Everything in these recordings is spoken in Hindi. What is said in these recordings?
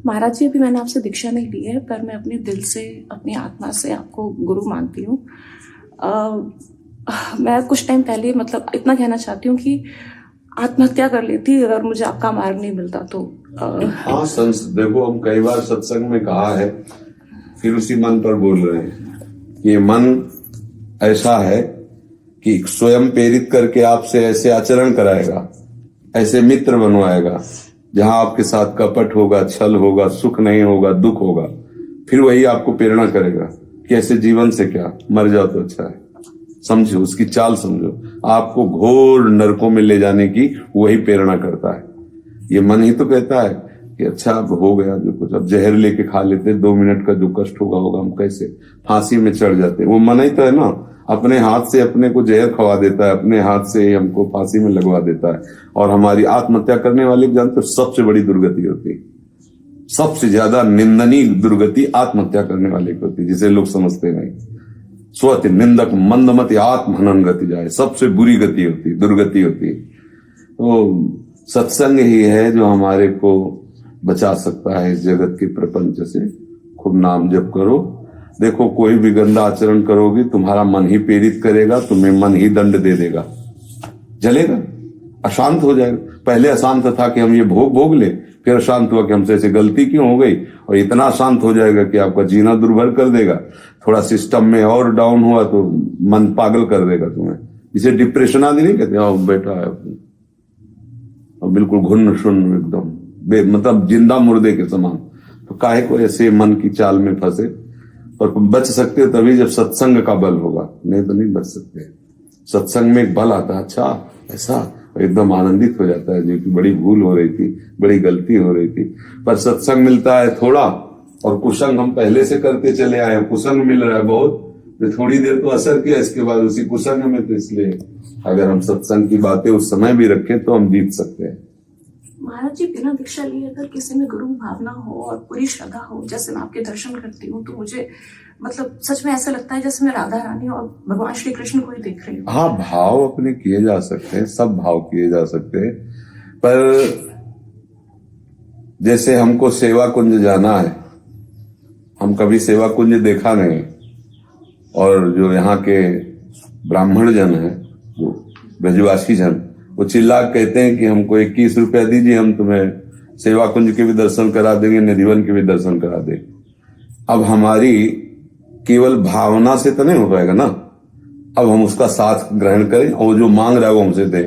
महाराज जी, अभी मैंने आपसे दीक्षा नहीं ली है, पर मैं अपने दिल से, अपनी आत्मा से आपको गुरु मानती हूँ। मैं कुछ टाइम पहले मतलब इतना कहना चाहती हूँ कि आत्महत्या कर लेती अगर मुझे आपका मार्ग नहीं मिलता तो। हाँ देखो, हम कई बार सत्संग में कहा है, फिर उसी मन पर बोल रहे हैं कि ये मन ऐसा है कि स्वयं प्रेरित करके आपसे ऐसे आचरण कराएगा, ऐसे मित्र बनवाएगा जहां आपके साथ कपट होगा, छल होगा, सुख नहीं होगा, दुख होगा। फिर वही आपको प्रेरणा करेगा कि ऐसे जीवन से क्या, मर जाओ तो अच्छा है। समझो, उसकी चाल समझो। आपको घोर नरकों में ले जाने की वही प्रेरणा करता है। ये मन ही तो कहता है कि अच्छा अब हो गया जो कुछ, अब जहर लेके खा लेते, 2 मिनट का जो कष्ट होगा हम कैसे फांसी में चढ़ जाते। वो मन ही तो है ना, अपने हाथ से अपने को जहर खवा देता है, अपने हाथ से हमको फांसी में लगवा देता है। और हमारी आत्महत्या करने वाले की जानते, सबसे बड़ी दुर्गति होती है, सबसे ज्यादा निंदनीय दुर्गति आत्महत्या करने वाले की होती है, जिसे लोग समझते नहीं। स्वति निंदक मंदमति आत्महनन गति जाए, सबसे बुरी गति होती है, दुर्गति होती है। तो सत्संग ही है जो हमारे को बचा सकता है इस जगत के प्रपंच से। खूब नाम जप करो। देखो, कोई भी गंदा आचरण करोगे, तुम्हारा मन ही प्रेरित करेगा, तुम्हें मन ही दंड दे देगा, जलेगा, अशांत हो जाएगा। पहले अशांत था कि हम ये भोग ले, फिर अशांत हुआ कि हमसे ऐसे गलती क्यों हो गई, और इतना अशांत हो जाएगा कि आपका जीना दुर्भर कर देगा। थोड़ा सिस्टम में और डाउन हुआ तो मन पागल कर देगा तुम्हें। इसे डिप्रेशन आदि नहीं कहते, हाँ बैठा है और बिल्कुल घुन्न शून्य एकदम मतलब जिंदा मुर्दे के समान। तो काहे को ऐसे मन की चाल में फंसे। और बच सकते तभी जब सत्संग का बल होगा, नहीं तो नहीं बच सकते। सत्संग में एक बल आता है, अच्छा ऐसा, एकदम आनंदित हो जाता है, जो कि बड़ी भूल हो रही थी, बड़ी गलती हो रही थी। पर सत्संग मिलता है थोड़ा, और कुसंग हम पहले से करते चले आए हैं, कुसंग मिल रहा है बहुत, तो थोड़ी देर तो असर किया, इसके बाद उसी कुसंग में। तो इसलिए अगर हम सत्संग की बातें उस समय भी रखें तो हम जीत सकते हैं। महाराज जी, बिना दीक्षा लिए अगर किसी में गुरु भावना हो और पूरी श्रद्धा हो, जैसे मैं आपके दर्शन करती हूँ, तो मुझे मतलब सच में ऐसा लगता है जैसे मैं राधा रानी और भगवान श्री कृष्ण को ही देख रही हूँ। हाँ, भाव अपने किए जा सकते हैं, सब भाव किए जा सकते हैं। पर जैसे हमको सेवा कुंज जाना है, हम कभी सेवा कुंज देखा नहीं, और जो यहाँ के ब्राह्मण जन है, जो ब्रजवासी जन, वो चिल्ला कहते हैं कि हमको 21 रुपया दीजिए, हम तुम्हें सेवा कुंज के भी दर्शन करा देंगे, निधिवन के भी दर्शन करा देंगे। अब हमारी केवल भावना से तो नहीं हो पाएगा ना। अब हम उसका साथ ग्रहण करें, और जो मांग रहा है वो हमसे दे,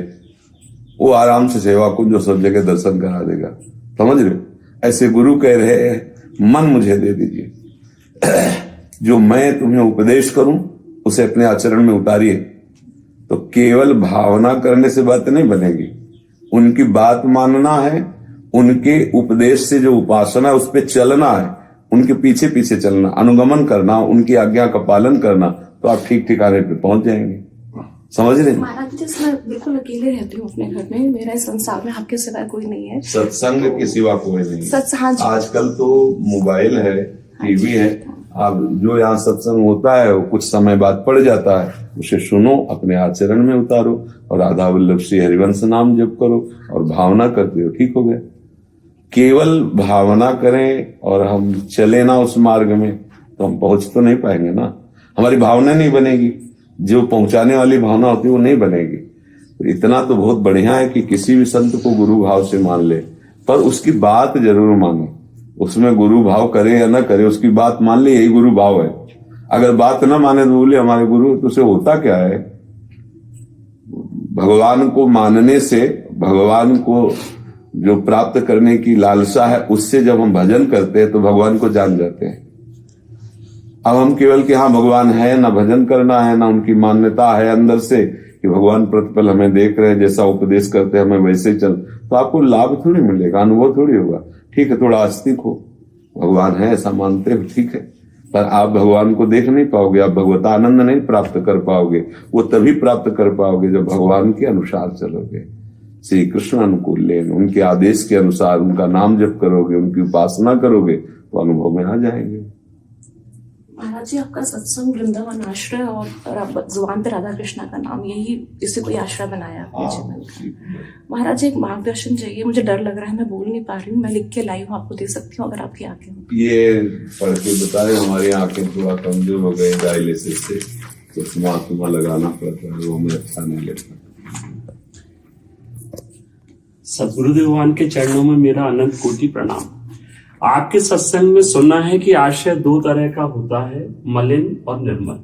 वो आराम से सेवा कुंज जो सब जगह दर्शन करा देगा। समझ रहे? ऐसे गुरु कह रहे हैं, मन मुझे दे दीजिए, जो मैं तुम्हें उपदेश करूं उसे अपने आचरण में उतारिए। तो केवल भावना करने से बात नहीं बनेगी, उनकी बात मानना है, उनके उपदेश से जो उपासना है उस पर चलना है, उनके पीछे पीछे चलना, अनुगमन करना, उनकी आज्ञा का पालन करना, तो आप ठीक ठिकाने पे पहुंच जाएंगे। समझ रहे? महाराज जी, जैसे मैं बिल्कुल अकेले रहती हूँ अपने घर में, मेरा इस संसार में आपके सिवा कोई नहीं है। सत्संग के सिवा कोई नहीं है। हाँ जी। आजकल तो मोबाइल है, टीवी है, अब जो यहाँ सत्संग होता है वो कुछ समय बाद पड़ जाता है, उसे सुनो, अपने आचरण में उतारो, और राधा वल्लभ श्री हरिवंश नाम जप करो, और भावना करते हो, ठीक हो गया। केवल भावना करें और हम चले ना उस मार्ग में, तो हम पहुंच तो नहीं पाएंगे ना, हमारी भावना नहीं बनेगी, जो पहुंचाने वाली भावना होती है वो नहीं बनेगी। तो इतना तो बहुत बढ़िया है कि किसी भी संत को गुरु भाव से मान ले, पर उसकी बात जरूर माने। उसमें गुरु भाव करे या ना करे, उसकी बात मान ले, यही गुरु भाव है। अगर बात ना माने तो बोले हमारे गुरु, तो उसे होता क्या है? भगवान को मानने से, भगवान को जो प्राप्त करने की लालसा है, उससे जब हम भजन करते हैं तो भगवान को जान जाते हैं। अब हम केवल कि हाँ भगवान है, ना भजन करना है, ना उनकी मान्यता है अंदर से कि भगवान प्रतिपल हमें देख रहे हैं, जैसा उपदेश करते हैं हमें वैसे ही चल, तो आपको लाभ थोड़ी मिलेगा, अनुभव थोड़ी होगा। ठीक है, थोड़ा आस्तिक हो, भगवान है ऐसा मानते हो, ठीक है, पर आप भगवान को देख नहीं पाओगे, आप भगवतानंद नहीं प्राप्त कर पाओगे। वो तभी प्राप्त कर पाओगे जब भगवान के अनुसार चलोगे, श्री कृष्ण अनुकूल लेन, उनके आदेश के अनुसार उनका नाम जप करोगे, उनकी उपासना करोगे, तो अनुभव में आ जाएंगे। महाराज जी, आपका सत्संग वृंदावन आश्रय और जुबान पे राधा कृष्णा का नाम, यही इसे कोई आश्रय बनाया आपने जीवन का। महाराज जी, एक मार्गदर्शन चाहिए, मुझे डर लग रहा है, मैं बोल नहीं पा रही हूँ, मैं लिख के लाई हूँ, आपको दे सकती हूँ अगर आपकी आंखें हो। ये पढ़ के बताए, हमारी आंखें थोड़ा कमजोर हो गई डायलिसिस से, तो चश्मा लगाना पड़ता है, वो हमें अच्छा नहीं लगता। सद्गुरुदेव भगवान के चरणों में मेरा अनंत कोटि प्रणाम। आपके सत्संग में सुना है कि आश्रय दो तरह का होता है, मलिन और निर्मल।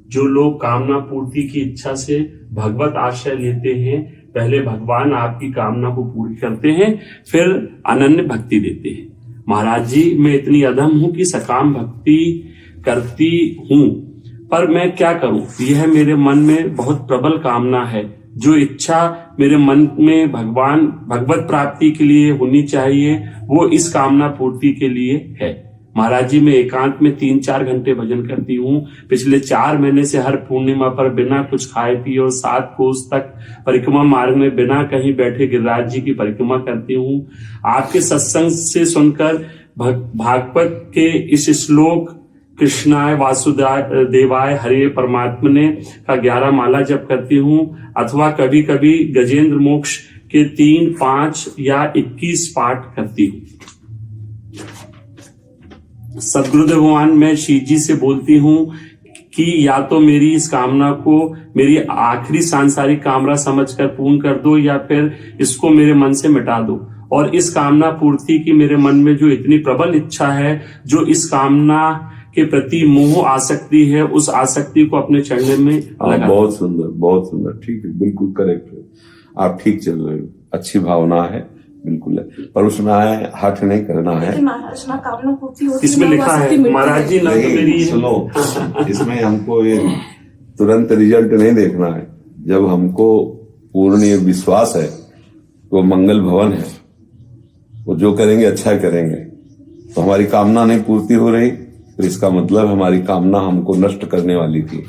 जो लोग कामना पूर्ति की इच्छा से भगवत आश्रय लेते हैं, पहले भगवान आपकी कामना को पूरी करते हैं, फिर अनन्य भक्ति देते हैं। महाराज जी, मैं इतनी अधम हूं कि सकाम भक्ति करती हूं, पर मैं क्या करूं? यह मेरे मन में बहुत प्रबल कामना है। जो इच्छा मेरे मन में भगवत प्राप्ति के लिए होनी चाहिए, वो इस कामना पूर्ति के लिए है। महाराज जी, मैं एकांत में 3-4 घंटे भजन करती हूँ। पिछले 4 महीने से हर पूर्णिमा पर बिना कुछ खाए पिए और 7 कोस तक परिक्रमा मार्ग में बिना कहीं बैठे गिरिराज जी की परिक्रमा करती हूँ। आपके सत्संग से सुनकर भागवत के इस श्लोक कृष्णाय वासुदेवाय हरे परमात्मने का 11 माला जप करती हूँ, अथवा कभी कभी गजेंद्र मोक्ष के 3, 5 या 21 पाठ करती हूँ। सद्गुरुदेव भगवान, मैं शिव जी से बोलती हूँ कि या तो मेरी इस कामना को मेरी आखिरी सांसारिक कामना समझकर पूर्ण कर दो, या फिर इसको मेरे मन से मिटा दो। और इस कामना पूर्ति की मेरे मन में जो इतनी प्रबल इच्छा है, जो इस कामना के प्रति मोह आसक्ति है, उस आसक्ति को अपने चरणों में लगा। बहुत सुंदर, बहुत सुंदर, ठीक है, बिल्कुल करेक्ट है, आप ठीक चल रहे हो, अच्छी भावना है, बिल्कुल है, पर उसमें हठ नहीं करना है। महाराज, ना कामना पूर्ति होती है, इसमें लिखा है महाराज जी, ना मेरी सुनो, इसमें हमको ये तुरंत रिजल्ट नहीं देखना है। जब हमको पूर्ण ये विश्वास है वो मंगल भवन है, वो जो करेंगे अच्छा करेंगे, तो हमारी कामना नहीं पूर्ति हो रही, तो इसका मतलब हमारी कामना हमको नष्ट करने वाली थी,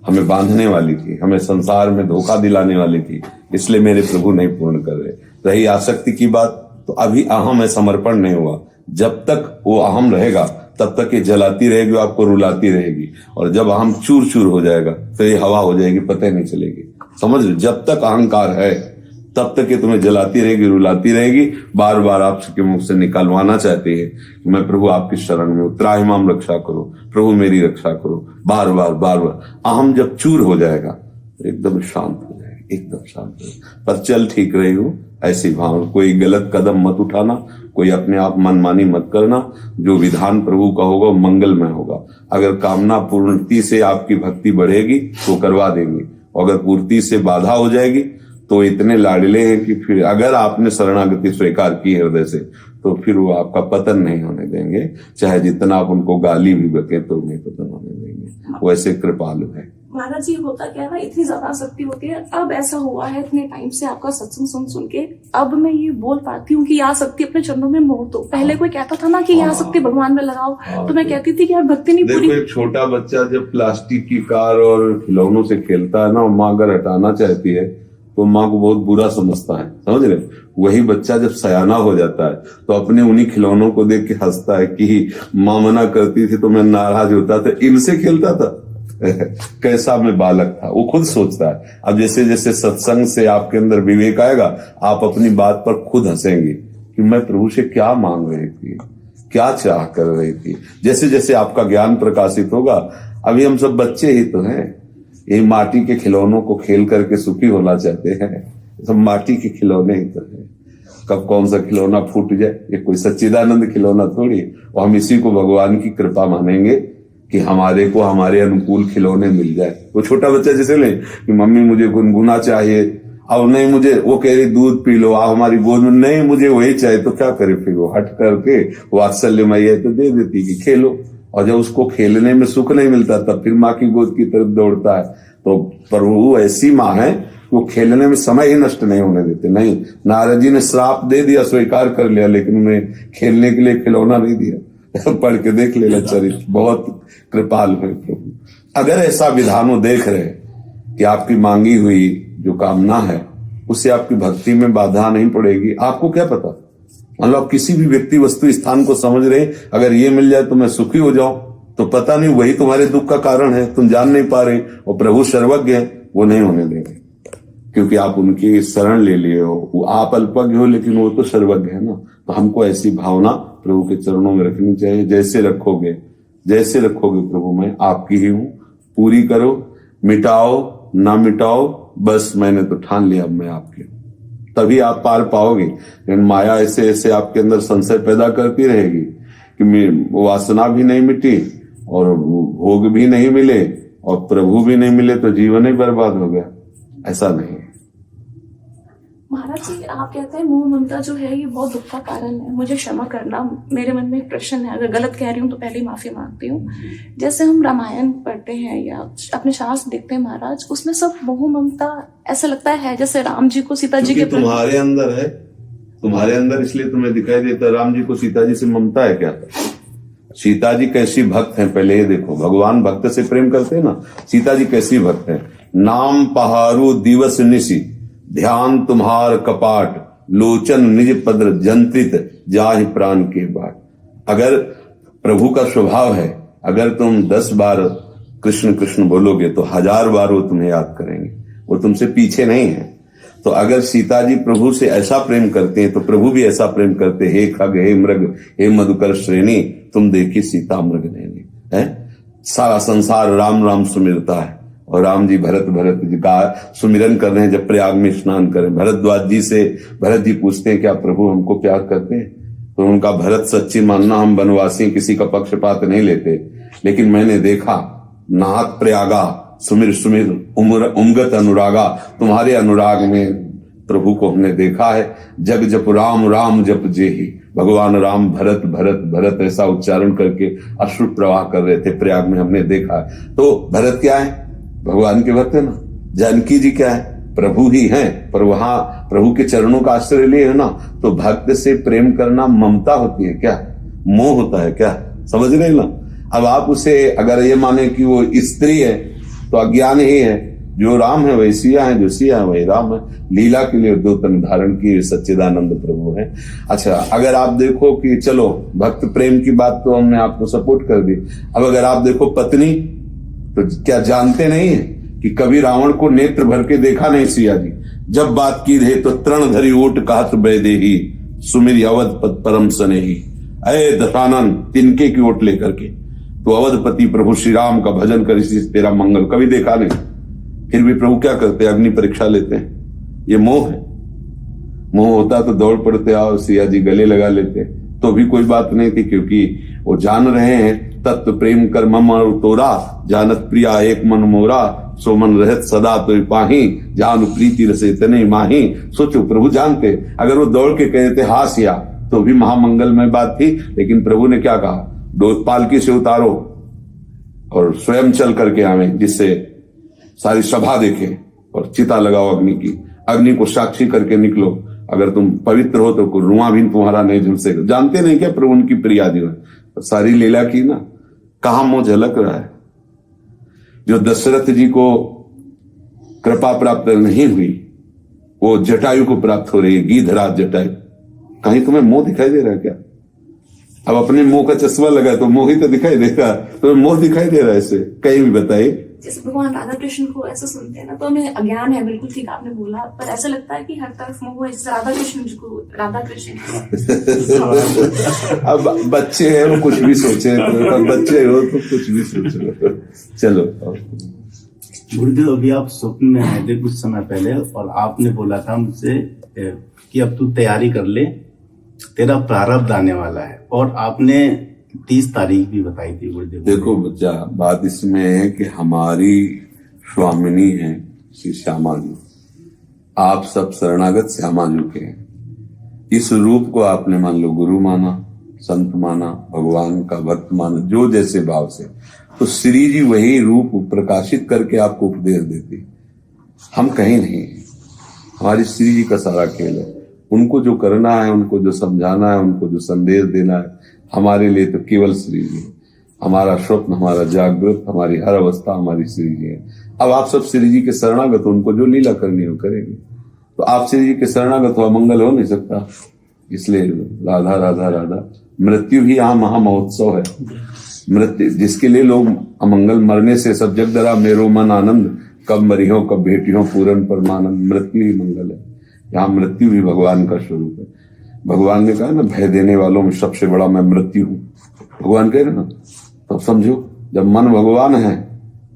हमें बांधने वाली थी, हमें संसार में धोखा दिलाने वाली थी, इसलिए मेरे प्रभु नहीं पूर्ण कर रहे। रही आसक्ति की बात, तो अभी अहम है, समर्पण नहीं हुआ। जब तक वो अहम रहेगा तब तक ये जलाती रहेगी, आपको रुलाती रहेगी, और जब अहम चूर चूर हो जाएगा तो ये हवा हो जाएगी, पता ही नहीं चलेगी। समझ लो, जब तक अहंकार है तब तक ये तुम्हें जलाती रहेगी, रुलाती रहेगी, बार बार आपके मुख से निकालवाना चाहती है कि मैं प्रभु आपकी शरण में हूं, त्राहिमाम रक्षा करो, प्रभु मेरी रक्षा करो, बार बार बार बार। अहम जब चूर हो जाएगा तो एकदम शांत हो जाएगा, एकदम शांत हो जाएगा। पर चल ठीक रही हो, ऐसी भाव, कोई गलत कदम मत उठाना, कोई अपने आप मनमानी मत करना। जो विधान प्रभु का होगा वो मंगलमय होगा। अगर कामना पूर्ति से आपकी भक्ति बढ़ेगी तो करवा देंगे, अगर पूर्ति से बाधा हो जाएगी तो इतने लाडले हैं कि फिर अगर आपने शरणागति स्वीकार की हृदय से, तो फिर वो आपका पतन नहीं होने देंगे, चाहे जितना आप उनको गाली भी बके तो नहीं पतन होने देंगे, वैसे कृपालु है। महाराज जी, होता क्या है ना, इतनी ज्यादा आसक्ति होती है। अब ऐसा हुआ है इतने टाइम से आपका सत्संग सुन के, अब मैं ये बोल पाती हूँ कि ये आसक्ति अपने चरणों में मोड़ दो। पहले कोई कहता था ना कि ये आसक्ति भगवान में लगाओ, तो मैं कहती थी कि यार भक्ति नहीं पूरी। देखो, एक छोटा बच्चा जब प्लास्टिक की कार और खिलौनों से खेलता है ना, माँ अगर हटाना चाहती है तो माँ को बहुत बुरा समझता है, समझ रहे। वही बच्चा जब सयाना हो जाता है तो अपने उन्हीं खिलौनों को देख के हंसता है कि माँ मना करती थी तो मैं नाराज होता था, इनसे खेलता था। कैसा मैं बालक था, वो खुद सोचता है। अब जैसे जैसे सत्संग से आपके अंदर विवेक आएगा, आप अपनी बात पर खुद हंसेंगे कि मैं प्रभु से क्या मांग रही थी, क्या चाह कर रही थी। जैसे जैसे आपका ज्ञान प्रकाशित होगा, अभी हम सब बच्चे ही तो हैं, ये माटी के खिलौनों को खेल करके सुखी होना चाहते हैं, सब माटी के खिलौने ही तो है। कब कौन सा खिलौना फूट जाए, ये कोई सच्चिदानंद खिलौना थोड़ी। और हम इसी को भगवान की कृपा मानेंगे कि हमारे को हमारे अनुकूल खिलौने मिल जाए। वो छोटा बच्चा जैसे ले कि मम्मी मुझे गुनगुना चाहिए, अब नहीं मुझे, वो कह रही दूध पी लो, आप हमारी गोद में, नहीं मुझे वही चाहिए, तो क्या करे फिर वो हट करके वात्सल्य मैया तो दे देती कि खेलो। और जब उसको खेलने में सुख नहीं मिलता तब फिर माँ की गोद की तरफ दौड़ता है। तो प्रभु ऐसी माँ है वो खेलने में समय ही नष्ट नहीं होने देते। नहीं, नारद जी ने श्राप दे दिया, स्वीकार कर लिया, लेकिन उन्हें खेलने के लिए खिलौना नहीं दिया। पढ़ के देख लेना चरित्र, बहुत कृपाल है प्रभु। अगर ऐसा विधान वो देख रहे कि आपकी मांगी हुई जो कामना है उससे आपकी भक्ति में बाधा नहीं पड़ेगी, आपको क्या पता। मतलब किसी भी व्यक्ति वस्तु स्थान को समझ रहे, अगर ये मिल जाए तो मैं सुखी हो जाऊं, तो पता नहीं वही तुम्हारे दुख का कारण है, तुम जान नहीं पा रहे, और प्रभु सर्वज्ञ है, वो नहीं होने देंगे, क्योंकि आप उनकी शरण ले लिए हो। आप अल्पज्ञ हो लेकिन वो तो सर्वज्ञ है ना। तो हमको ऐसी भावना प्रभु के चरणों में रखनी चाहिए, जैसे रखोगे प्रभु मैं आपकी ही हूं, पूरी करो, मिटाओ ना मिटाओ, बस मैंने तो ठान लिया अब मैं आपकी हूं, तभी आप पार पाओगे। लेकिन माया ऐसे ऐसे आपके अंदर संशय पैदा करती रहेगी कि वासना भी नहीं मिटी और भोग भी नहीं मिले और प्रभु भी नहीं मिले तो जीवन ही बर्बाद हो गया। ऐसा नहीं है। महाराज जी, आप कहते हैं मोह ममता जो है ये बहुत दुख का कारण है, मुझे क्षमा करना। मेरे मन में एक प्रश्न है, अगर गलत कह रही हूँ तो पहले ही माफी मांगती हूँ। जैसे हम रामायण पढ़ते हैं या अपने शास्त्र देखते हैं महाराज, उसमें सब मोह ममता ऐसा लगता है जैसे राम जी को सीता जी के तुम्हारे अंदर है, तुम्हारे अंदर, इसलिए तुम्हें दिखाई देता। राम जी को सीता जी से ममता है क्या? सीता जी कैसी भक्त हैं पहले ये देखो। भगवान भक्त से प्रेम करते हैं ना, सीता जी कैसी भक्त हैं। नाम पहारू दिवस निशि, ध्यान तुम्हार कपाट, लोचन निज पद्र जंत्रित जाहि प्राण के बाट। अगर प्रभु का स्वभाव है, अगर तुम 10 बार कृष्ण कृष्ण बोलोगे तो 1000 बार वो तुम्हें याद करेंगे, वो तुमसे पीछे नहीं है। तो अगर सीता जी प्रभु से ऐसा प्रेम करते हैं तो प्रभु भी ऐसा प्रेम करते। हे खग हे मृग हे मधुकर श्रेणी, तुम देखी सीता मृग नैनी है। सारा संसार राम राम सुमिरता है और राम जी भरत जी का सुमिरन कर रहे हैं जब प्रयाग में स्नान करें। भरद्वाज जी से भरत जी पूछते हैं क्या प्रभु हमको प्यार करते हैं? तो उनका भरत सच्ची मानना, हम वनवासी किसी का पक्षपात नहीं लेते, लेकिन मैंने देखा नाहक प्रयागा सुमिर सुमिर उमगत अनुरागा, तुम्हारे अनुराग में प्रभु को हमने देखा है। जग जप राम राम जप जेहि, भगवान राम भरत भरत भरत ऐसा उच्चारण करके अश्रु प्रवाह कर रहे थे प्रयाग में, हमने देखा है। तो भरत क्या है? भगवान के भक्त है ना। जानकी जी क्या है? प्रभु ही हैं, पर वहां प्रभु के चरणों का आश्रय लिए है ना। तो भक्त से प्रेम करना ममता होती है क्या? मोह होता है क्या? समझ रहे ना। अब आप उसे अगर ये माने कि वो स्त्री है तो अज्ञान ही है। जो राम है वही सिया है, जो सिया है वही राम है। लीला के लिए 2 तन धारण किए सच्चिदानंद प्रभु है। अच्छा, अगर आप देखो कि चलो भक्त प्रेम की बात तो हमने आपको सपोर्ट कर दी। अब अगर आप देखो पत्नी, तो क्या जानते नहीं है कि कभी रावण को नेत्र भर के देखा नहीं सिया जी। जब बात की रहे तो तृण धरी ओट कहत बैदेही, सुमिर अवध पद परम सनेही। अय दशानन, तिनके की ओट लेकर के तो अवधपति प्रभु श्री राम का भजन कर इसी से तेरा मंगल। कभी देखा नहीं, फिर भी प्रभु क्या करते हैं? अग्नि परीक्षा लेते हैं। ये मोह है। मोह होता तो दौड़ पड़ते, आओ सिया जी गले लगा लेते, तो भी कोई बात नहीं थी, क्योंकि वो जान रहे हैं तत्व प्रेम कर मम तोरा, जानत प्रिया एक मन मोरा, सो मन रहत सदा तो पाही, जान प्रीति रसे तने माही। सोचो प्रभु जानते, अगर वो दौड़ के कहते हाँ सिया तो भी महामंगलमय बात थी, लेकिन प्रभु ने क्या कहा? पालकी से उतारो और स्वयं चल करके आवे, जिससे सारी सभा देखे, और चिता लगाओ अग्नि की, अग्नि को साक्षी करके निकलो। अगर तुम पवित्र हो तो कोई रुआ भी तुम्हारा नहीं झुलसेगा। जानते नहीं क्या प्रभु उनकी प्रिया जी है? सारी लीला की ना, कहां मुंह झलक रहा है। जो दशरथ जी को कृपा प्राप्त नहीं हुई वो जटायु को प्राप्त हो रही है, गीधराज जटायु। कहीं तुम्हें मोह दिखाई दे रहा है क्या? अब अपने मुंह का चश्मा लगा तो मोह ही तो दिखाई देगा, तो मोह दिखाई दे रहा है इससे? कहीं भी बताइए। जैसे भगवान राधा कृष्ण को ऐसा सुनते हैं ना, तो हमें अज्ञान है, बिल्कुल ठीक आपने बोला, पर ऐसा लगता है कि हर तरफ मोह है। जैसे राधा कृष्ण जी को राधा कृष्ण अब बच्चे हैं, वो कुछ भी सोचे, तो बच्चे हो तो कुछ भी सोच लो। चलो गुरुदेव, अभी आप स्वप्न में आए थे कुछ समय पहले और आपने बोला था मुझसे कि अब तू तैयारी कर ले, तेरा प्रारब्ध आने वाला है, और आपने 30 तारीख भी बताई थी गुरुदेव। देखो बच्चा, बात इसमें है कि हमारी स्वामिनी है श्री श्यामा जी। आप सब शरणागत श्यामा जी के हैं। इस रूप को आपने मान लो गुरु माना, संत माना, भगवान का भक्त माना, जो जैसे भाव से, तो श्री जी वही रूप प्रकाशित करके आपको उपदेश देती। हम कहीं नहीं, हमारी श्री जी का सारा खेल है। उनको जो करना है, उनको जो समझाना है, उनको जो संदेश देना है, हमारे लिए तो केवल श्री जी है। हमारा स्वप्न, हमारा जागृत, हमारी हर अवस्था हमारी श्री जी है। अब आप सब श्री जी के शरणागत हो, उनको जो लीला करनी हो करेंगे। तो आप श्री जी के शरणागत हो, मंगल हो नहीं सकता। इसलिए राधा राधा राधा, मृत्यु भी यहाँ महामहोत्सव है। मृत्यु जिसके लिए लोग अमंगल, मरने से सब जग डरा मेरो मन आनंद, कब मरियो कब भेटियो पूरन परमानंद। मृत्यु ही मंगल है, यहाँ मृत्यु भी भगवान का स्वरूप है। भगवान ने कहा ना, भय देने वालों में सबसे बड़ा मैं मृत्यु हूं, भगवान कह रहे ना। तो समझो, जब मन भगवान है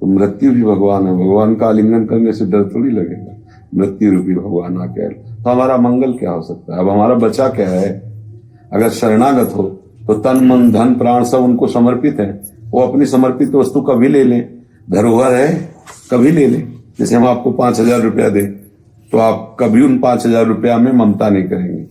तो मृत्यु भी भगवान है। भगवान का आलिंगन करने से डर थोड़ी लगेगा, मृत्यु रूपी भगवान आके। तो हमारा मंगल क्या हो सकता है? अब हमारा बचा क्या है? अगर शरणागत हो तो तन मन धन प्राण सब उनको समर्पित है, वो अपनी समर्पित वस्तु कभी ले लें, धरोहर है कभी ले लें। जैसे हम आपको 5,000 रुपया दें तो आप कभी उन 5,000 रुपया में ममता नहीं करेंगे,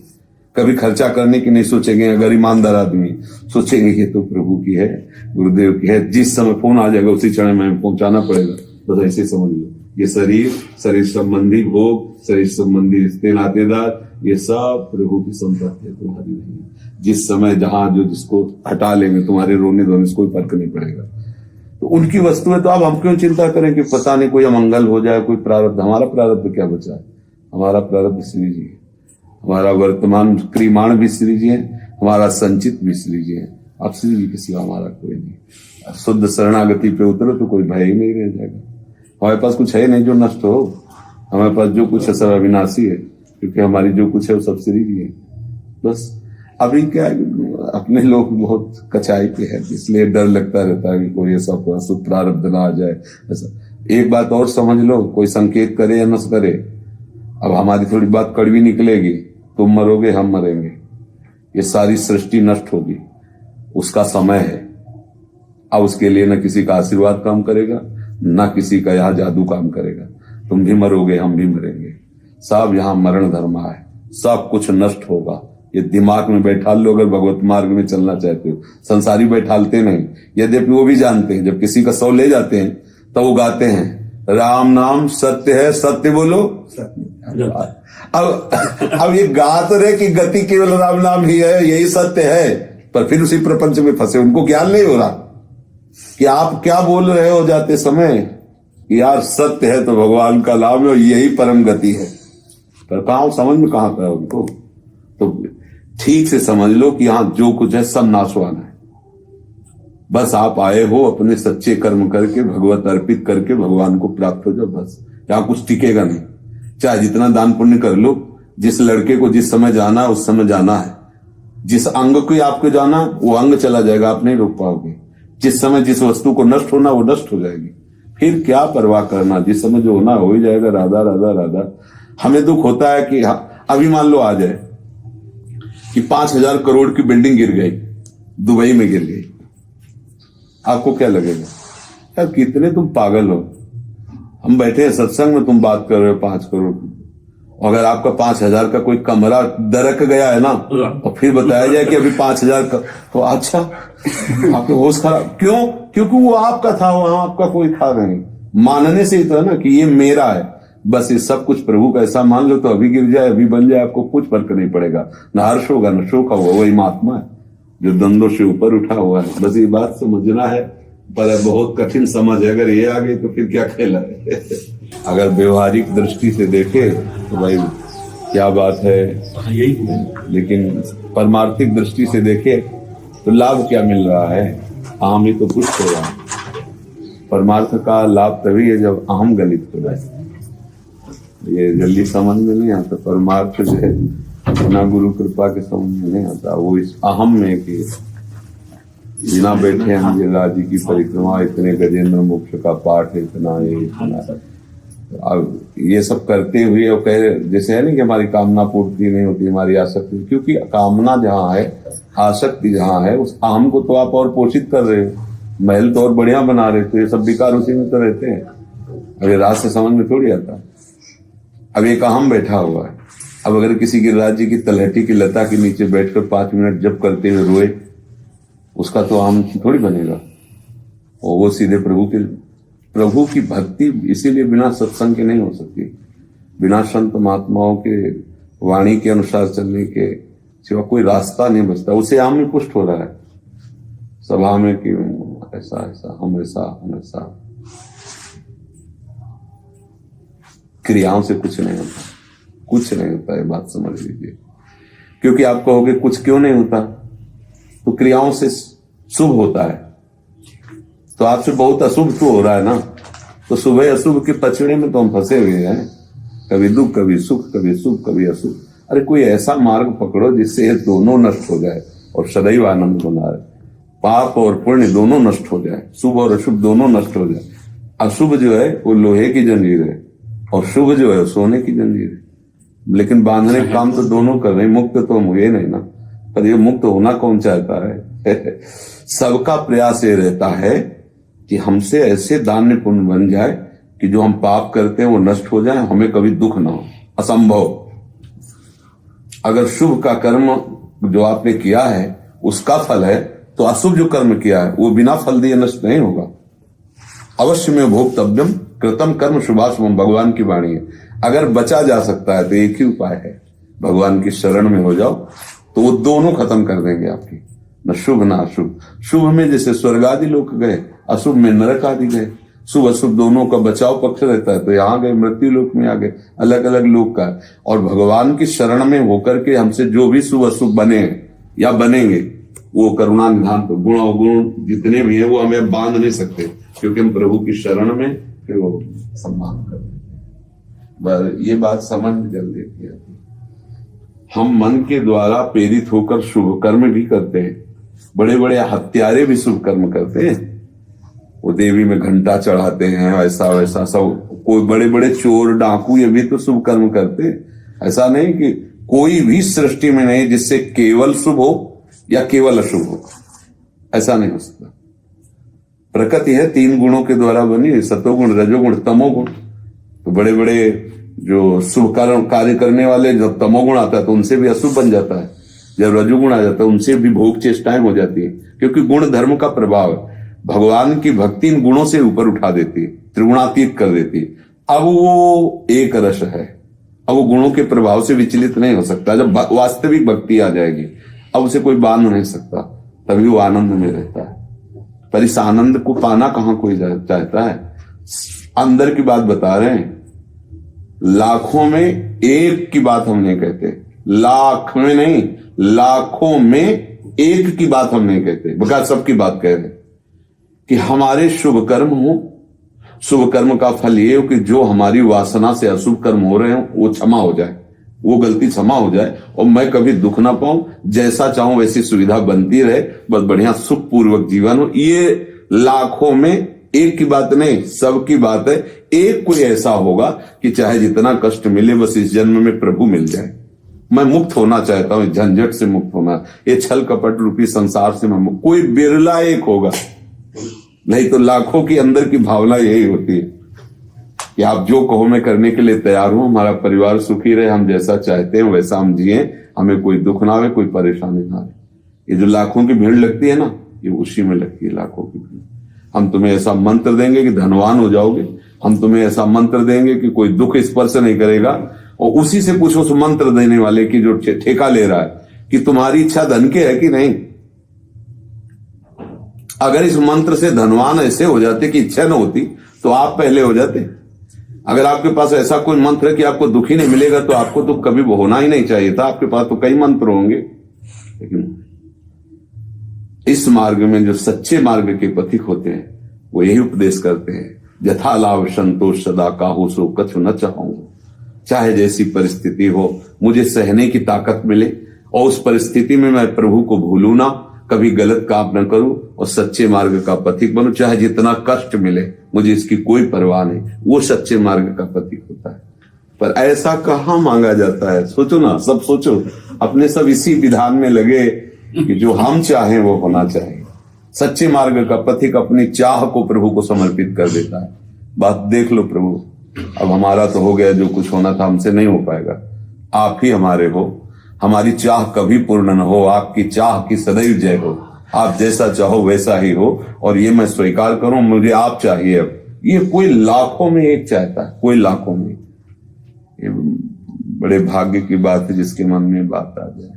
कभी खर्चा करने की नहीं सोचेंगे। अगर ईमानदार आदमी सोचेंगे कि तो प्रभु की है, गुरुदेव की है, जिस समय फोन आ जाएगा उसी क्षण में पहुंचाना पड़ेगा। तो ऐसे समझ लो, ये शरीर संबंधी भोग, शरीर संबंधी रिश्ते नातेदार, ये सब प्रभु की संपत्ति है, तुम्हारी नहीं है। जिस समय जहां जो जिसको हटा लेंगे, तुम्हारे रोने धोने से कोई फर्क नहीं पड़ेगा। तो उनकी वस्तु है, तो अब हम क्यों चिंता करें कि पता नहीं कोई अमंगल हो जाए, कोई प्रारब्ध। हमारा प्रारब्ध क्या बचा है? हमारा प्रारब्ध श्री जी है, हमारा वर्तमान क्रियमाण भी श्री जी है, हमारा संचित भी श्री जी है। अब श्री जी के सिवा हमारा कोई नहीं। शुद्ध शरणागति पे उतरो तो कोई भय ही नहीं रह जाएगा। हमारे पास कुछ है नहीं जो नष्ट हो, हमारे पास जो कुछ है सब अविनाशी है, क्योंकि हमारी जो कुछ है वो सब श्री जी है। बस अभी क्या है, अपने लोग बहुत कचाई पे है, इसलिए डर लगता रहता है कि कोई ऐसा अशुभ प्रारब्ध ना आ जाए। ऐसा एक बात और समझ लो, कोई संकेत करे या न करे, अब हमारी थोड़ी बात कड़वी निकलेगी, तुम मरोगे हम मरेंगे, ये सारी सृष्टि नष्ट होगी, उसका समय है। अब उसके लिए न किसी का आशीर्वाद काम करेगा, न किसी का यहाँ जादू काम करेगा। तुम भी मरोगे हम भी मरेंगे, सब यहाँ मरण धर्मा है, सब कुछ नष्ट होगा। ये दिमाग में बैठा लो अगर भगवत मार्ग में चलना चाहते हो। संसारी बैठालते नहीं, यद्यपि वो भी जानते हैं, जब किसी का 100 ले जाते हैं तो वो गाते हैं राम नाम सत्य है, सत्य बोलो। अब ये गा तो रहे कि गति केवल राम नाम ही है, यही सत्य है, पर फिर उसी प्रपंच में फंसे। उनको ज्ञान नहीं हो रहा कि आप क्या बोल रहे हो जाते समय कि यार सत्य है तो भगवान का नाम है और यही परम गति है। पर कहा समझ में कहां पाया उनको? तो ठीक से समझ लो कि यहां जो कुछ है सब नाशवान है। बस आप आए हो अपने सच्चे कर्म करके, भगवत अर्पित करके भगवान को प्राप्त हो जाओ। बस यहां कुछ टिकेगा नहीं, चाहे जितना दान पुण्य कर लो। जिस लड़के को जिस समय जाना है उस समय जाना है, जिस अंग को आपको जाना वो अंग चला जाएगा, आप नहीं रोक पाओगे। जिस समय जिस वस्तु को नष्ट होना वो नष्ट हो जाएगी, फिर क्या परवाह करना, जिस समय जो होना हो ही जाएगा। राधा राधा राधा। हमें दुख होता है कि अभी मान लो आ जाए कि 5,000 करोड़ की बिल्डिंग गिर गई, दुबई में गिर गई, आपको क्या लगेगा? यार कितने तुम पागल हो, हम बैठे हैं सत्संग में, तुम बात कर रहे हो 5 करोड़। अगर आपका 5,000 का कोई कमरा दरक गया है ना और फिर बताया जाए कि अभी 5,000 का, तो अच्छा आपके होश खराब क्यों? क्योंकि वो आपका था, वहां आपका कोई था नहीं। मानने से ही तो है ना कि ये मेरा है। बस ये सब कुछ प्रभु का ऐसा मान लो तो अभी गिर जाए अभी बन जाए, आपको कुछ फर्क नहीं पड़ेगा। न हर्ष होगा न शोक होगा, वही महात्मा है जो द्वंद्वों से ऊपर उठा हुआ है। बस ये बात समझना है, पर बहुत कठिन समझ है। अगर ये आ गई तो फिर क्या खेला है। अगर व्यवहारिक दृष्टि से देखे तो भाई क्या बात है, यही। लेकिन परमार्थिक दृष्टि से देखे तो लाभ क्या मिल रहा है? अहम ही तो कुछ हो रहा है। परमार्थ का लाभ तभी है जब अहम गलित हो जाए। ये जल्दी समझ में नहीं आता। परमार्थ जो है बिना गुरु कृपा के समझ में नहीं आता। वो इस अहम में कि बिना बैठे हम गिरिराज जी की परिक्रमा, इतने गजेंद्र मोक्ष का पाठ, इतना ये इतना। अब ये सब करते हुए और कह जैसे है नहीं कि हमारी कामना पूर्ति नहीं होती, हमारी आसक्ति, क्योंकि कामना जहाँ है, आसक्ति जहाँ है, उस अहम को तो आप और पोषित कर रहे हो। महल तो और बढ़िया बना रहे, तो ये सब विकार उसी में तो रहते हैं। अब ये रात से समझ में थोड़ी आता। अब एक अहम बैठा हुआ है। अब अगर किसी गिरिराज जी की तलहटी की लता के नीचे बैठकर 5 मिनट जप करते हुए रोए, उसका तो अहम थोड़ी बनेगा। और वो सीधे प्रभु की भक्ति इसीलिए बिना सत्संग के नहीं हो सकती। बिना संत महात्माओं के वाणी के अनुसार चलने के सिवा कोई रास्ता नहीं बचता। उसे आम में पुष्ट हो रहा है सभा में कि ऐसा ऐसा हम ऐसा हम ऐसा। क्रियाओं से कुछ नहीं होता, कुछ नहीं होता, ये बात समझ लीजिए। क्योंकि आप कहोगे कुछ क्यों नहीं होता, तो क्रियाओं से शुभ होता है। तो आपसे बहुत अशुभ तो हो रहा है ना, तो शुभ अशुभ के पचड़े में तो हम फंसे हुए हैं, कभी दुख कभी सुख, कभी सुख कभी अशुभ। अरे कोई ऐसा मार्ग पकड़ो जिससे ये दोनों नष्ट हो जाए और सदैव आनंद बना रहे, पाप और पुण्य दोनों नष्ट हो जाए, शुभ और अशुभ दोनों नष्ट हो जाए। अशुभ जो है वो लोहे की जंजीर है और शुभ जो है सोने की जंजीर है, लेकिन बांधने का काम तो दोनों कर रहे हैं। मुक्त तो हम हुए नहीं ना, पर ये मुक्त होना कौन चाहता है? सबका प्रयास ये रहता है कि हमसे ऐसे दान्य पुण्य बन जाए कि जो हम पाप करते हैं वो नष्ट हो जाए, हमें कभी दुख ना हो। असंभव। अगर शुभ का कर्म जो आपने किया है उसका फल है, तो अशुभ जो कर्म किया है वो बिना फल दिए नष्ट नहीं होगा। अवश्य में भोक्तव्यम कृतम कर्म शुभाशुभम, भगवान की वाणी है। अगर बचा जा सकता है तो एक ही उपाय है, भगवान की शरण में हो जाओ, तो वो दोनों खत्म कर देंगे आपकी, न शुभ न अशुभ। शुभ में जैसे स्वर्ग आदि लोग गए, अशुभ में नरक आदि गए। शुभ अशुभ दोनों का बचाव पक्ष रहता है, तो यहाँ गए मृत्यु लोक में आ गए, अलग अलग लोक का। और भगवान की शरण में होकर के हमसे जो भी शुभ अशुभ बने या बनेंगे, वो करुणा निधान तो गुण अवगुण जितने भी हैं वो हमें बांध नहीं सकते, क्योंकि हम प्रभु की शरण में फिर वो सम्मान करते। ये बात समझ में जल्दी आती है। हम मन के द्वारा प्रेरित होकर शुभ कर्म भी करते हैं, बड़े बड़े हत्यारे भी शुभ कर्म करते हैं, वो देवी में घंटा चढ़ाते हैं, ऐसा वैसा सब। कोई बड़े बड़े चोर डाकू ये भी तो शुभ कर्म करते हैं। ऐसा नहीं कि कोई भी सृष्टि में नहीं जिससे केवल शुभ हो या केवल अशुभ हो, ऐसा नहीं हो सकता। प्रकृति है 3 गुणों के द्वारा बनी, सतोगुण रजोगुण तमोगुण। तो बड़े बड़े जो शुभ कार्य करने वाले, जब तमोगुण आता है तो उनसे भी अशुभ बन जाता है, जब रजोगुण आ जाता है उनसे भी भोग चेष्टाएं हो जाती है, क्योंकि गुण धर्म का प्रभाव है। भगवान की भक्ति इन गुणों से ऊपर उठा देती है, त्रिगुणातीत कर देती है। अब वो एक रस है, अब वो गुणों के प्रभाव से विचलित नहीं हो सकता। जब वास्तविक भक्ति आ जाएगी, अब उसे कोई बांध नहीं सकता, तभी वो आनंद में रहता है। पर इस आनंद को पाना कहां कोई चाहता है? अंदर की बात बता रहे हैं, लाखों में एक की बात हम नहीं कहते, लाख में नहीं, लाखों में एक की बात हम नहीं कहते, बल्कि सबकी बात कह रहे हैं कि हमारे शुभ कर्म हो। शुभ कर्म का फल ये हो कि जो हमारी वासना से अशुभ कर्म हो रहे हो वो क्षमा हो जाए, वो गलती क्षमा हो जाए, और मैं कभी दुख ना पाऊं, जैसा चाहूं वैसी सुविधा बनती रहे, बस बढ़िया सुख पूर्वक जीवन हो। ये लाखों में एक की बात नहीं, सबकी बात है। एक कोई ऐसा होगा कि चाहे जितना कष्ट मिले बस इस जन्म में प्रभु मिल जाए। मैं मुक्त होना चाहता हूं, झंझट से मुक्त होना, ये छल कपट रूपी संसार से मैं मुक्त। कोई बिरला एक होगा, नहीं तो लाखों की अंदर की भावना यही होती है कि आप जो कहो मैं करने के लिए तैयार हूं, हमारा परिवार सुखी रहे, हम जैसा चाहते हैं वैसा हम जिए, हमें कोई दुख ना आवे, कोई परेशानी ना आवे। ये जो लाखों की भीड़ लगती है ना, ये उसी में लगती है, लाखों की भीड़। हम तुम्हें ऐसा मंत्र देंगे कि धनवान हो जाओगे, हम तुम्हें ऐसा मंत्र देंगे कि कोई दुख स्पर्श नहीं करेगा, और उसी से पूछो उस मंत्र देने वाले की जो ठेका ले रहा है कि तुम्हारी इच्छा धन के है कि नहीं। अगर इस मंत्र से धनवान ऐसे हो जाते कि इच्छा न होती तो आप पहले हो जाते। अगर आपके पास ऐसा कोई मंत्र है कि आपको दुख ही नहीं मिलेगा तो आपको तो कभी होना ही नहीं चाहिए था, आपके पास तो कई मंत्र होंगे। लेकिन इस मार्ग में जो सच्चे मार्ग के पथिक होते हैं वो यही उपदेश करते हैं, यथा लाभ संतोष सदा काहू सो कछु न चाहूं। चाहे जैसी परिस्थिति हो, मुझे सहने की ताकत मिले और उस परिस्थिति में मैं प्रभु को भूलू ना, कभी गलत काम न करूं और सच्चे मार्ग का पथिक बनूं। चाहे जितना कष्ट मिले, मुझे इसकी कोई परवाह नहीं, वो सच्चे मार्ग का पथिक होता है। पर ऐसा कहाँ मांगा जाता है? सोचो ना, सब सोचो, अपने सब इसी विधान में लगे कि जो हम चाहें वो होना चाहिए। सच्चे मार्ग का पथिक अपनी चाह को प्रभु को समर्पित कर देता है। बात देख लो प्रभु, अब हमारा तो हो गया, जो कुछ होना था हमसे नहीं हो पाएगा, आप ही हमारे हो, हमारी चाह कभी पूर्ण न हो, आपकी चाह की सदैव जय हो, आप जैसा चाहो वैसा ही हो, और ये मैं स्वीकार करूं, मुझे आप चाहिए। अब ये कोई लाखों में एक चाहता है, कोई लाखों में। ये बड़े भाग्य की बात है जिसके मन में बात आ जाए।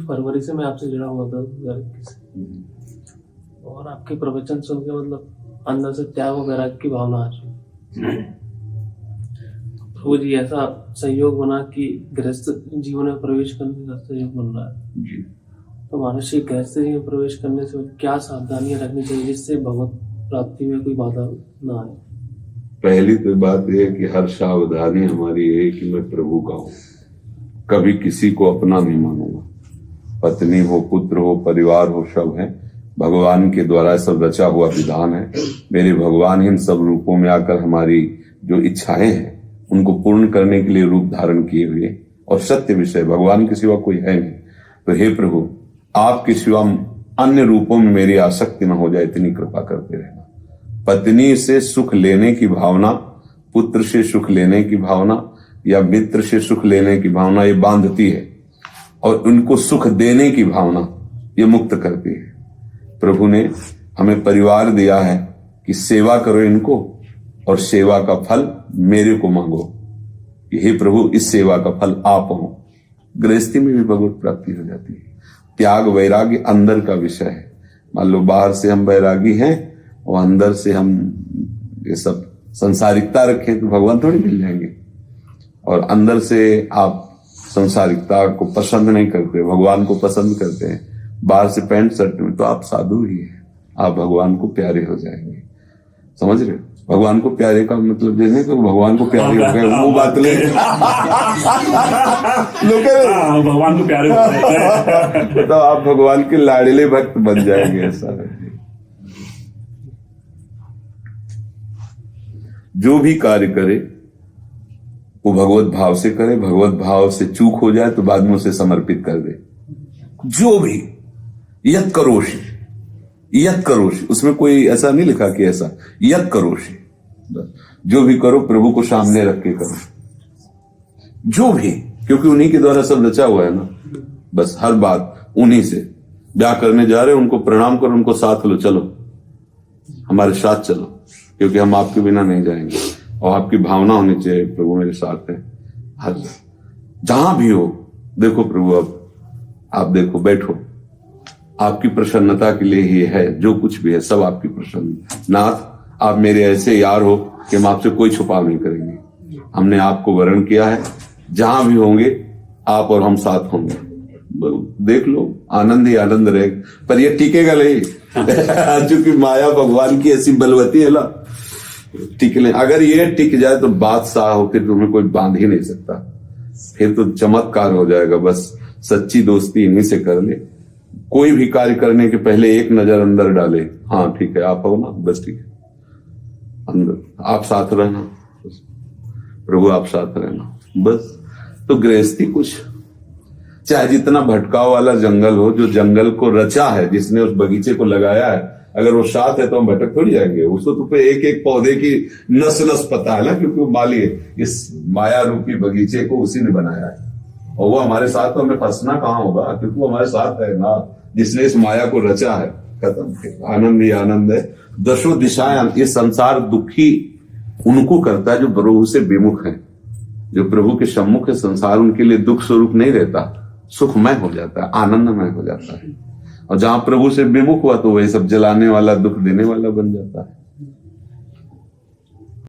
फरवरी से मैं आपसे जुड़ा हुआ था 2021 और आपके प्रवचन सुन के मतलब अंदर से त्याग और वैराग्य की भावना आ रही। प्रभु जी ऐसा संयोग बना कि गृहस्थ जीवन में प्रवेश करने का संयोग बन रहा है। तो महर्षि गृहस्थी में प्रवेश करने से क्या सावधानियां रखनी चाहिए जिससे भगवत प्राप्ति में कोई बाधा ना आए? पहली तो बात यह है कि हर सावधानी हमारी ये है कि मैं प्रभु का हूं, कभी किसी को अपना नहीं मानूंगा। पत्नी हो, पुत्र हो, परिवार हो, सब है भगवान के द्वारा सब रचा हुआ विधान है। मेरे भगवान इन सब रूपों में आकर हमारी जो इच्छाएं हैं उनको पूर्ण करने के लिए रूप धारण किए हुए, और सत्य विषय भगवान के सिवा कोई है नहीं। तो हे प्रभु, आपके सिवा अन्य रूपों में मेरी आसक्ति न हो जाए, इतनी कृपा करते रहना। पत्नी से सुख लेने की भावना, पुत्र से सुख लेने की भावना या मित्र से सुख लेने की भावना ये बांधती है, और उनको सुख देने की भावना ये मुक्त करती है। प्रभु ने हमें परिवार दिया है कि सेवा करो इनको और सेवा का फल मेरे को मांगो। हे प्रभु, इस सेवा का फल आप हो। गृहस्थी में भी भगवत प्राप्ति हो जाती है। त्याग वैराग्य अंदर का विषय है। मान लो बाहर से हम वैरागी हैं और अंदर से हम ये सब संसारिकता रखें तो भगवान थोड़ी मिल जाएंगे। और अंदर से आप संसारिकता को पसंद नहीं करते, भगवान को पसंद करते हैं, बाहर से पैंट शर्ट में, तो आप साधु ही हैं, आप भगवान को प्यारे हो जाएंगे। समझ रहे हो? भगवान को प्यारे का मतलब देने को भगवान को प्यारे हो गए वो बात ले भगवान को प्यारे तो आप भगवान के लाडले भक्त बन जाएंगे। ऐसा जो भी कार्य करे वो भगवत भाव से करे, भगवत भाव से चूक हो जाए तो बाद में उसे समर्पित कर दे। जो भी यत करोषि, यत करोषि, उसमें कोई ऐसा नहीं लिखा कि ऐसा, यत करोषि, जो भी करो प्रभु को सामने रख के करो, जो भी, क्योंकि उन्हीं के द्वारा सब रचा हुआ है ना। बस हर बात उन्हीं से। ब्याह करने जा रहे हो, उनको प्रणाम करो, उनको साथ लो, चलो हमारे साथ चलो, क्योंकि हम आपके बिना नहीं जाएंगे। और आपकी भावना होनी चाहिए प्रभु मेरे साथ है। हर जहां भी हो, देखो प्रभु अब आप देखो, बैठो, आपकी प्रसन्नता के लिए ही है, जो कुछ भी है सब आपकी प्रसन्न। नाथ, आप मेरे ऐसे यार हो कि हम आपसे कोई छुपाव नहीं करेंगे। हमने आपको वरण किया है, जहां भी होंगे आप और हम साथ होंगे। देख लो, आनंद ही आनंद रहेगा, पर ये टिकेगा नहीं क्योंकि माया भगवान की ऐसी बलवती है ना, टिक ले। अगर ये टिक जाए तो बादशाह हो, फिर तुम्हें कोई बांध ही नहीं सकता, फिर तो चमत्कार हो जाएगा। बस सच्ची दोस्ती इन्हीं से कर ले। कोई भी कार्य करने के पहले एक नजर अंदर डाले, हाँ ठीक है आप हो ना, बस ठीक है, अंदर आप साथ रहना, प्रभु आप साथ रहना, बस। तो गृहस्थी कुछ, चाहे जितना भटकाव वाला जंगल हो, जो जंगल को रचा है, जिसने उस बगीचे को लगाया है, अगर वो साथ है तो हम भटक थोड़ी जाएंगे। उसको तो एक एक पौधे की नस नस पता है ना, क्योंकि वो माली है। इस माया रूपी बगीचे को उसी ने बनाया है, और वो हमारे साथ, तो हमें फंसना कहाँ होगा, क्योंकि वो हमारे साथ है ना, जिसने इस माया को रचा है। खत्म, आनंद ही आनंद है। दशों दिशाएं, ये संसार दुखी उनको करता है जो प्रभु से विमुख है। जो प्रभु के सम्मुख है, संसार उनके लिए दुख स्वरूप नहीं रहता, सुखमय हो जाता है, आनंदमय हो जाता है। और जहां प्रभु से विमुख हुआ तो वही सब जलाने वाला, दुख देने वाला बन जाता है।